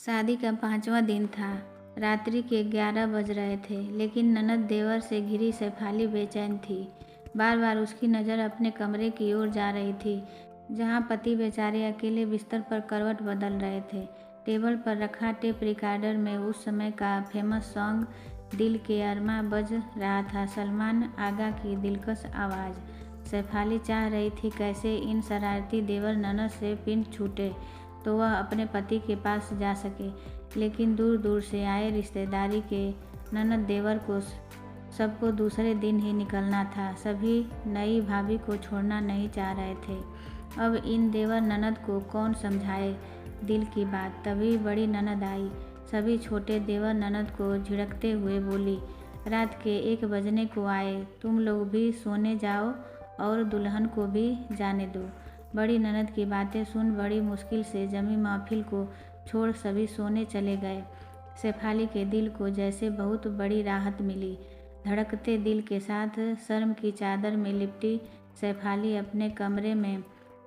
शादी का 5वां दिन था। रात्रि के 11 बज रहे थे, लेकिन ननद देवर से घिरी शेफाली बेचैन थी। बार बार उसकी नज़र अपने कमरे की ओर जा रही थी, जहाँ पति बेचारे अकेले बिस्तर पर करवट बदल रहे थे। टेबल पर रखा टेप रिकॉर्डर में उस समय का फेमस सॉन्ग दिल के अरमा बज रहा था, सलमान आगा की दिलकश आवाज़। शेफाली चाह रही थी कैसे इन शरारती देवर ननद से पिंड छूटे तो वह अपने पति के पास जा सके, लेकिन दूर दूर से आए रिश्तेदारी के ननद देवर को सबको दूसरे दिन ही निकलना था। सभी नई भाभी को छोड़ना नहीं चाह रहे थे। अब इन देवर ननद को कौन समझाए दिल की बात। तभी बड़ी ननद आई। सभी छोटे देवर ननद को झिड़कते हुए बोली, रात के 1 बजने को आए, तुम लोग भी सोने जाओ और दुल्हन को भी जाने दो। बड़ी ननद की बातें सुन बड़ी मुश्किल से जमी महफिल को छोड़ सभी सोने चले गए। शेफाली के दिल को जैसे बहुत बड़ी राहत मिली। धड़कते दिल के साथ शर्म की चादर में लिपटी शेफाली अपने कमरे में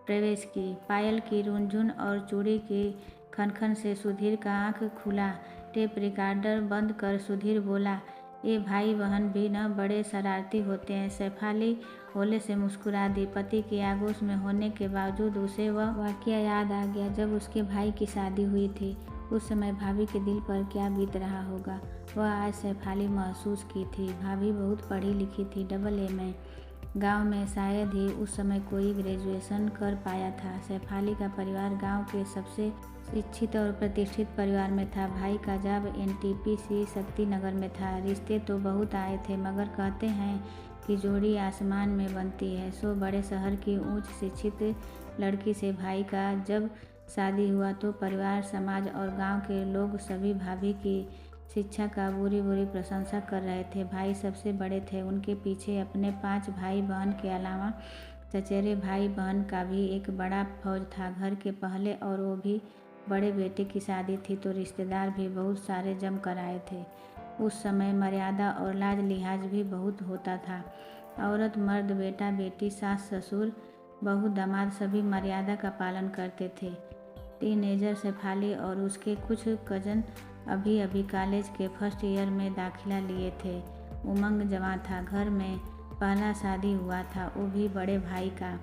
प्रवेश की। पायल की रुनझुन और चूड़ी की खनखन से सुधीर का आंख खुला। टेप रिकॉर्डर बंद कर सुधीर बोला, ये भाई बहन भी न बड़े शरारती होते हैं। शेफाली होले से मुस्कुरा दी। पति के आगोश में होने के बावजूद उसे वह वाकया याद आ गया जब उसके भाई की शादी हुई थी। उस समय भाभी के दिल पर क्या बीत रहा होगा, वह आज शेफाली महसूस की थी। भाभी बहुत पढ़ी लिखी थी, AA में। गांव में शायद ही उस समय कोई ग्रेजुएशन कर पाया था। शेफाली का परिवार गांव के सबसे शिक्षित और प्रतिष्ठित परिवार में था। भाई का जॉब NTPC शक्तिनगर में था। रिश्ते तो बहुत आए थे, मगर कहते हैं कि जोड़ी आसमान में बनती है। सो बड़े शहर की उच्च शिक्षित लड़की से भाई का जब शादी हुआ तो परिवार, समाज और गांव के लोग सभी भाभी की शिक्षा का बुरी बुरी प्रशंसा कर रहे थे। भाई सबसे बड़े थे। उनके पीछे अपने 5 भाई बहन के अलावा चचेरे भाई बहन का भी एक बड़ा फौज था। घर के पहले और वो भी बड़े बेटे की शादी थी तो रिश्तेदार भी बहुत सारे जम कर आए थे। उस समय मर्यादा और लाज लिहाज भी बहुत होता था। औरत, मर्द, बेटा बेटी, सास ससुर, बहू दामाद सभी मर्यादा का पालन करते थे। टीनेजर शेफाली और उसके कुछ कजन अभी अभी कॉलेज के फर्स्ट ईयर में दाखिला लिए थे। उमंग जवां था। घर में पहला शादी हुआ था, वो भी बड़े भाई का।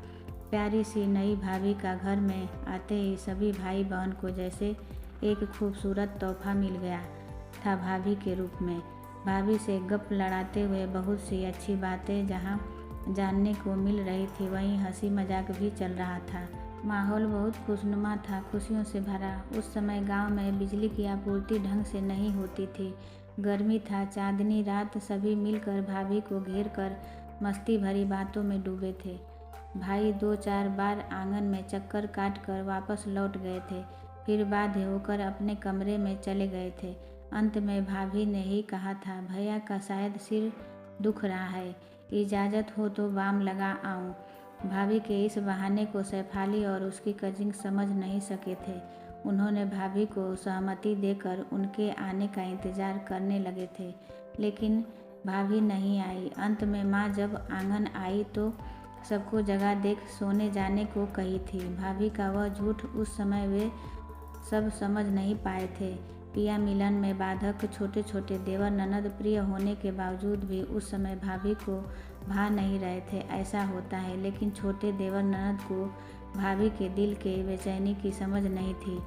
प्यारी सी नई भाभी का घर में आते ही सभी भाई बहन को जैसे एक खूबसूरत तोहफा मिल गया था भाभी के रूप में। भाभी से गप लड़ाते हुए बहुत सी अच्छी बातें जहाँ जानने को मिल रही थी, वहीं हंसी मजाक भी चल रहा था। माहौल बहुत खुशनुमा था, खुशियों से भरा। उस समय गांव में बिजली की आपूर्ति ढंग से नहीं होती थी। गर्मी था, चांदनी रात। सभी मिलकर भाभी को घेर कर मस्ती भरी बातों में डूबे थे। भाई 2-4 बार आंगन में चक्कर काट कर वापस लौट गए थे, फिर बाध्य होकर अपने कमरे में चले गए थे। अंत में भाभी ने ही कहा था, भैया का शायद सिर दुख रहा है, इजाज़त हो तो बाम लगा आऊं। भाभी के इस बहाने को शेफाली और उसकी कजिन समझ नहीं सके थे। उन्होंने भाभी को सहमति देकर उनके आने का इंतज़ार करने लगे थे, लेकिन भाभी नहीं आई। अंत में माँ जब आंगन आई तो सबको जगह देख सोने जाने को कही थी। भाभी का वह झूठ उस समय वे सब समझ नहीं पाए थे। पिया मिलन में बाधक छोटे छोटे देवर ननद प्रिय होने के बावजूद भी उस समय भाभी को भा नहीं रहे थे। ऐसा होता है, लेकिन छोटे देवर ननद को भाभी के दिल के बेचैनी की समझ नहीं थी।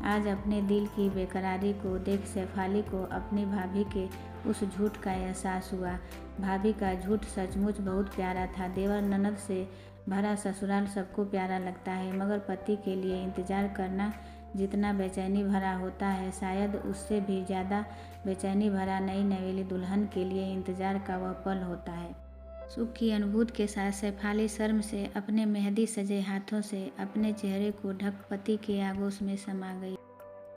आज अपने दिल की बेकरारी को देख शेफाली को अपनी भाभी के उस झूठ का एहसास हुआ। भाभी का झूठ सचमुच बहुत प्यारा था। देवर ननद से भरा ससुराल सबको प्यारा लगता है, मगर पति के लिए इंतजार करना जितना बेचैनी भरा होता है, शायद उससे भी ज़्यादा बेचैनी भरा नई नवेली दुल्हन के लिए इंतजार का वह पल होता है। सुख की अनुभूति के साथ शेफाली शर्म से अपने मेहंदी सजे हाथों से अपने चेहरे को ढक पति के आगोश में समा गई।